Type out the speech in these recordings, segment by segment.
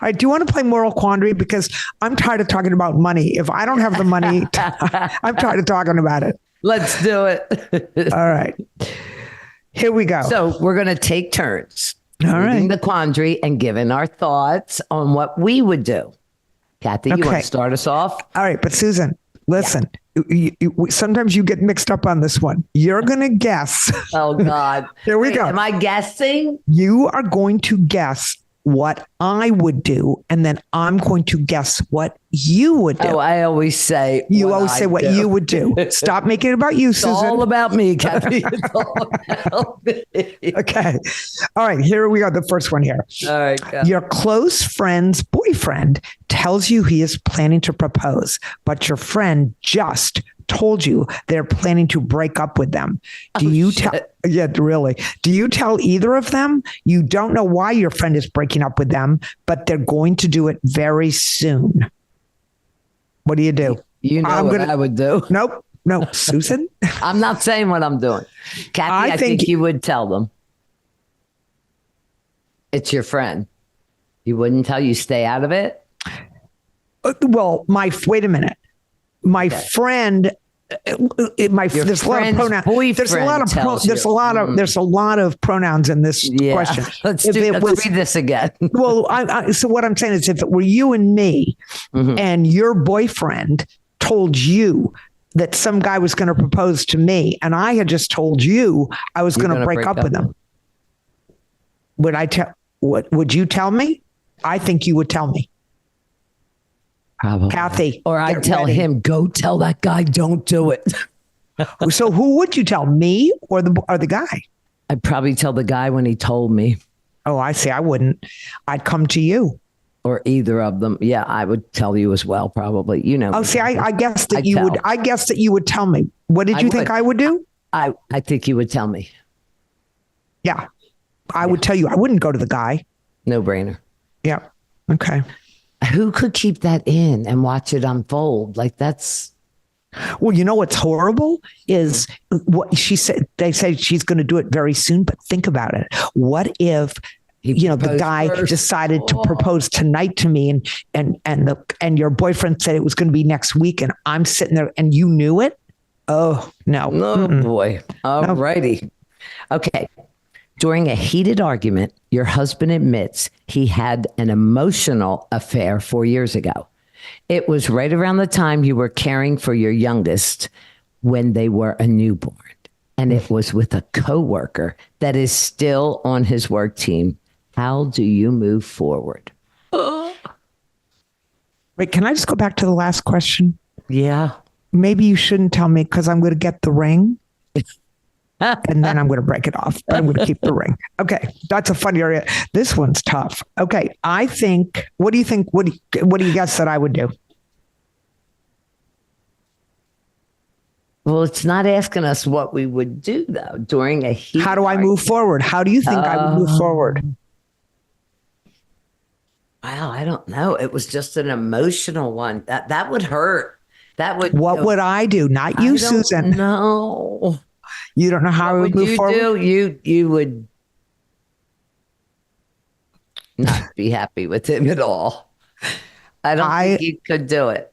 right. Do you want to play moral quandary? Because I'm tired of talking about money. If I don't have the money, I'm tired of talking about it. Let's do it. All right. Here we go. So we're going to take turns. All right. The quandary and giving our thoughts on what we would do. Kathy, you want to start us off? All right. But Susan, listen, sometimes you get mixed up on this one. You're going to guess. Oh, God. Here we go. Am I guessing? You are going to guess what I would do, and then I'm going to guess what you would do. Oh, I always say what you would do. Stop making it about you, Susan. It's all about me, Kathy. It's all about me. Okay. All right. Here we go. The first one here. All right. Go. Your close friend's boyfriend tells you he is planning to propose, but your friend just told you they're planning to break up with them. Do you tell? Yeah, really. Do you tell either of them? You don't know why your friend is breaking up with them, but they're going to do it very soon. What do you do? You know I would do. Nope. No, Susan. I'm not saying what I'm doing. Kathy, I think you would tell them. It's your friend. You wouldn't tell you stay out of it? Well, wait a minute. My friend, there's a lot of pronouns. There's a lot of pronouns in this question. Let's read this again. Well, so what I'm saying is, if it were you and me, and your boyfriend told you that some guy was going to propose to me, and I had just told you I was going to break up with him, would you tell me? I think you would tell me. Probably. Kathy. Or I'd tell him, go tell that guy, don't do it. So who would you tell, me or the guy? I'd probably tell the guy when he told me. Oh, I see. I wouldn't. I'd come to you. Or either of them. Yeah, I would tell you as well, probably. You know. Oh, see, I guess that you would. I guess that you would tell me. What did you think I would do? I think you would tell me. Yeah. I would tell you. I wouldn't go to the guy. No brainer. Yeah. Okay. Who could keep that in and watch it unfold? Like that's. Well, you know what's horrible is what she said. They say she's going to do it very soon, but think about it. What if the guy decided to propose tonight to me, and your boyfriend said it was going to be next week, and I'm sitting there, and you knew it? Oh no! Oh boy! All righty. Okay. During a heated argument, your husband admits he had an emotional affair 4 years ago. It was right around the time you were caring for your youngest when they were a newborn. And it was with a coworker that is still on his work team. How do you move forward? Wait, can I just go back to the last question? Yeah. Maybe you shouldn't tell me because I'm going to get the ring. And then I'm going to break it off. But I'm going to keep the ring. Okay. That's a fun area. This one's tough. Okay. I think, what do you think? What do you guess that I would do? Well, it's not asking us what we would do, though, during a heat. How do I move forward? How do you think I would move forward? Wow. I don't know. It was just an emotional one. That would hurt. That would. What would I do? Not you, Susan. No. You don't know how I would move forward? You would not be happy with him at all. I don't think you could do it.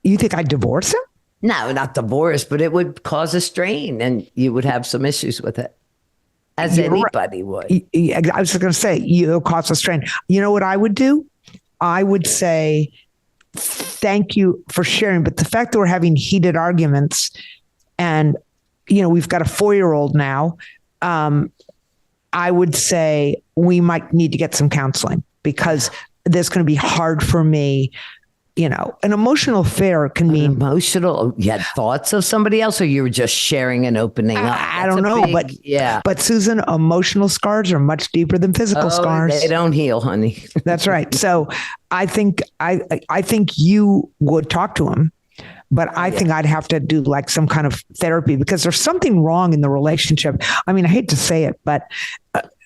You think I'd divorce him? No, not divorce, but it would cause a strain and you would have some issues with it. As anybody would. I was going to say, it'll cause a strain. You know what I would do? I would say, thank you for sharing. But the fact that we're having heated arguments and we've got a 4-year-old now. I would say we might need to get some counseling because this going to be hard for me. An emotional affair can mean emotional. You had thoughts of somebody else, or you were just sharing and opening up. I don't know, but Susan, emotional scars are much deeper than physical scars. They don't heal, honey. That's right. So I think you would talk to him. But I think I'd have to do like some kind of therapy because there's something wrong in the relationship. I mean, I hate to say it, but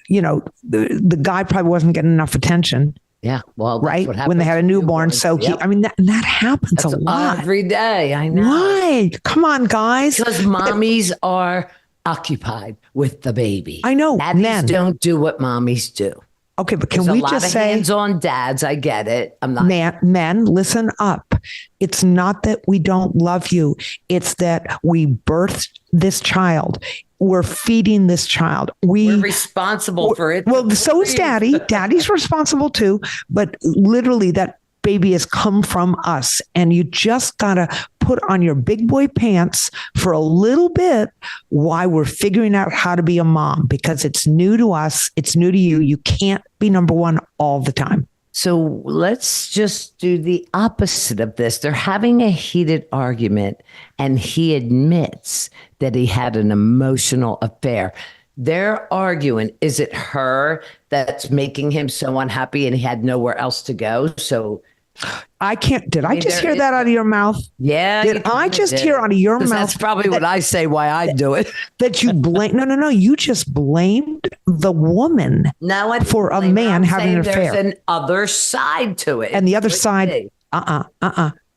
the guy probably wasn't getting enough attention. Yeah. Well, right. When they had a newborn. So that happens a lot. Every day. I know. Why? Come on, guys. Because mommies are occupied with the baby. I know. Daddies don't do what mommies do. Okay, but can There's we a lot just of say, hands-on dads? I get it. I'm not. men, listen up. It's not that we don't love you. It's that we birthed this child. We're feeding this child. We're responsible for it. Well, so is daddy. Daddy's responsible too. But literally that baby has come from us. And you just got to put on your big boy pants for a little bit while we're figuring out how to be a mom, because it's new to us. It's new to you. You can't be number one all the time. So let's just do the opposite of this. They're having a heated argument, and he admits that he had an emotional affair. They're arguing, is it her that's making him so unhappy and he had nowhere else to go? So I can't. Did I just hear that out of your mouth? Yeah. Did I just hear out of your mouth? That's probably what I say why I do it. That you blame. No. You just blamed the woman for a man having an affair. There's an other side to it. And the other side,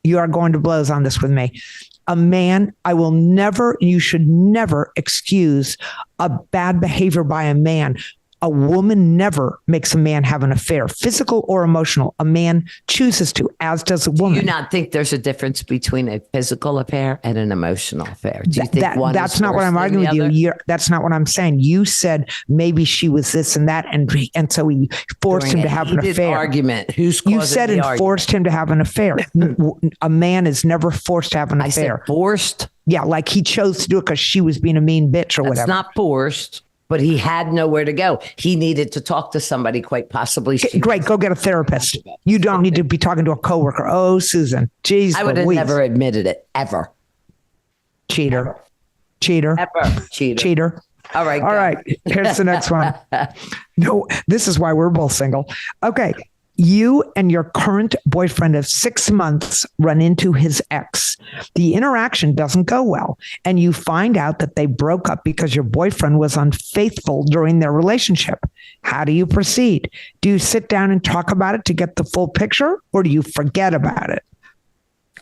you are going to blows on this with me. A man, you should never excuse a bad behavior by a man. A woman never makes a man have an affair, physical or emotional. A man chooses to, as does a woman. Do you not think there's a difference between a physical affair and an emotional affair? Do you think that's not what I'm arguing with you? That's not what I'm saying. You said maybe she was this and that, and so he forced him to have an affair. Argument. You said and forced him to have an affair. A man is never forced to have an affair. I said forced. Yeah, like he chose to do it because she was being a mean bitch or whatever. It's not forced. But he had nowhere to go. He needed to talk to somebody, quite possibly. Great, go get a therapist. You don't need to be talking to a coworker. Oh, Susan, geez, I would have never admitted it, ever. Cheater. Ever. Cheater. All right. Here's the next one. No, this is why we're both single. Okay. You and your current boyfriend of 6 months run into his ex. The interaction doesn't go well, and you find out that they broke up because your boyfriend was unfaithful during their relationship. How do you proceed? Do you sit down and talk about it to get the full picture, or do you forget about it?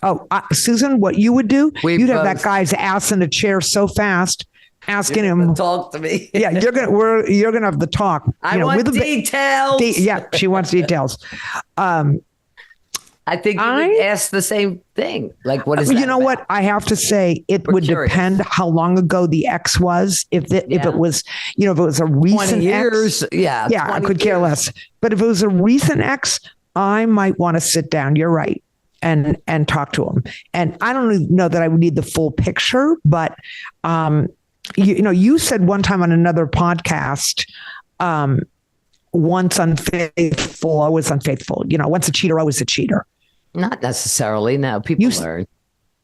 Oh, Susan, what you would do? You'd have that guy's ass in a chair so fast, asking him talk to me. Yeah, you're gonna have the talk. I want details. Yeah, she wants details. I think you would ask the same thing. Like, what is that? You know what? I have to say it would depend how long ago the ex was. If it was, if it was a recent 20 years, ex, I could care less. But if it was a recent ex, I might want to sit down. You're right. And talk to him. And I don't know that I would need the full picture, but you said one time on another podcast, once unfaithful, always unfaithful. Once a cheater, always a cheater. Not necessarily. No, people learn.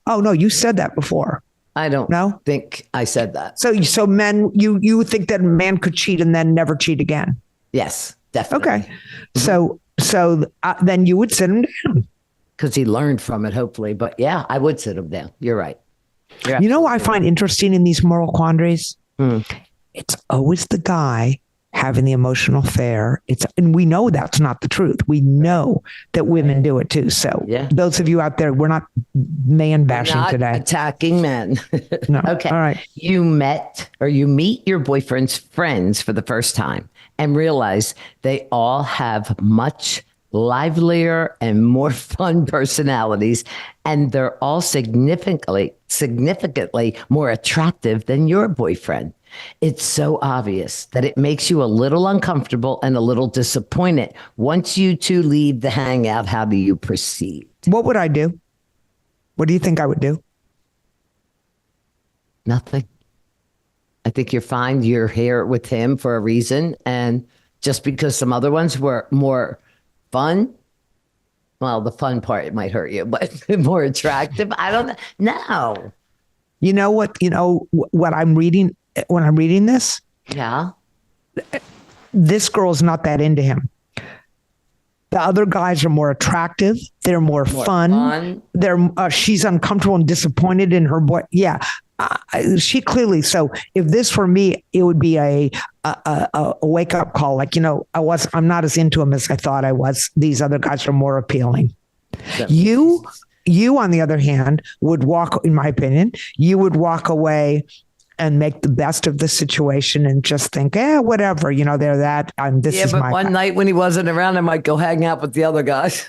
Oh, no, you said that before. I don't think I said that. So men, you think that a man could cheat and then never cheat again? Yes, definitely. Okay. Mm-hmm. So then you would sit him down. Because he learned from it, hopefully. But yeah, I would sit him down. You're right. You know what I find interesting in these moral quandaries? It's always the guy having the emotional affair. And we know that's not the truth. We know that women do it too. So those of you out there, we're not man bashing today. Attacking men. No. Okay. All right. You meet your boyfriend's friends for the first time and realize they all have much livelier and more fun personalities, and they're all significantly more attractive than your boyfriend. It's so obvious that it makes you a little uncomfortable and a little disappointed. Once you two leave the hangout, how do you proceed? What would I do? What do you think I would do? Nothing. I think you're fine. You're here with him for a reason, and just because some other ones were more fun. Well, the fun part might hurt you, but more attractive. I don't know. You know what? What I'm reading when I'm reading this? Yeah. This girl's not that into him. The other guys are more attractive. They're more fun. She's uncomfortable and disappointed in her boy. Yeah. She clearly. So if this were me, it would be a wake up call. Like, I'm not as into him as I thought I was. These other guys are more appealing. You on the other hand would walk, in my opinion, you would walk away and make the best of the situation and just think, whatever, they're that. This but one night when he wasn't around, I might go hang out with the other guys.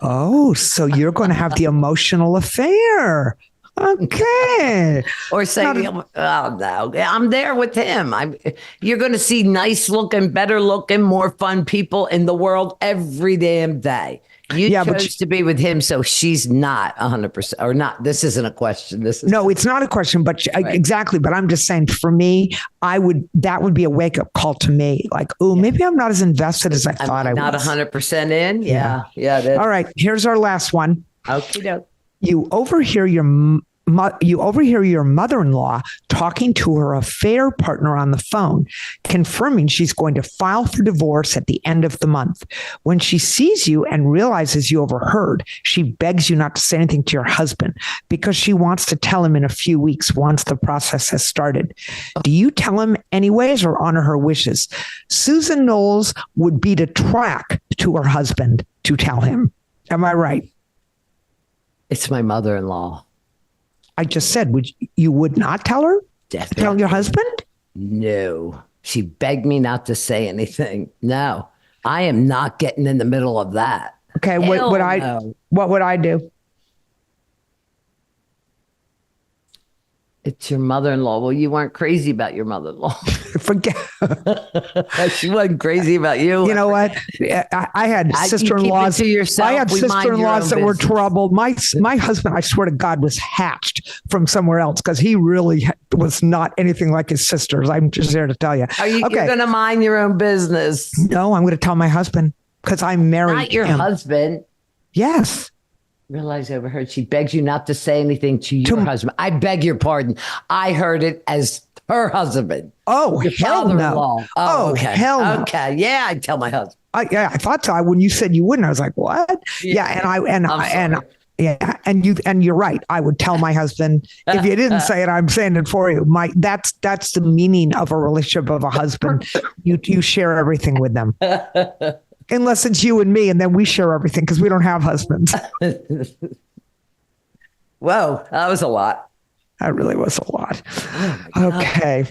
Oh, so you're going to have the emotional affair. Okay. Or say, oh no, I'm there with him. You're going to see nice looking, better looking, more fun people in the world every damn day. You chose to be with him, so she's not 100% or not. This isn't a question. No, it's not a question, but right. Exactly. But I'm just saying, for me, that would be a wake up call to me. Like, maybe I'm not as invested as I thought I was. Not 100% in. Yeah. All right. Here's our last one. Okay. You overhear your mother-in-law talking to her affair partner on the phone, confirming she's going to file for divorce at the end of the month. When she sees you and realizes you overheard, she begs you not to say anything to your husband because she wants to tell him in a few weeks once the process has started. Do you tell him anyways or honor her wishes? Susan Noles would beat a track to her husband to tell him. Am I right? It's my mother-in-law. I just said, you would not tell her? Definitely. Tell your husband? No. She begged me not to say anything. No, I am not getting in the middle of that. Okay. What would I do? It's your mother-in-law. Well, you weren't crazy about your mother-in-law. Forget. She wasn't crazy about you. You know what? I had sister-in-laws. I had sister-in-laws that were troubled. My husband, I swear to God, was hatched from somewhere else because he really was not anything like his sisters. I'm just there to tell you. You're going to mind your own business? No, I'm going to tell my husband because I'm married. Not your husband. Yes. Realize I overheard. She begs you not to say anything to your husband. I beg your pardon. I heard it as her husband. Oh, hell no. Oh, okay. Hell no. Okay. Yeah, I'd tell my husband. I thought so. When you said you wouldn't, I was like, what? Yeah. And you're right. I would tell my husband. If you didn't say it, I'm saying it for you. That's the meaning of a relationship of a husband. You share everything with them. Unless it's you and me, and then we share everything because we don't have husbands. Whoa, that was a lot. That really was a lot. Okay.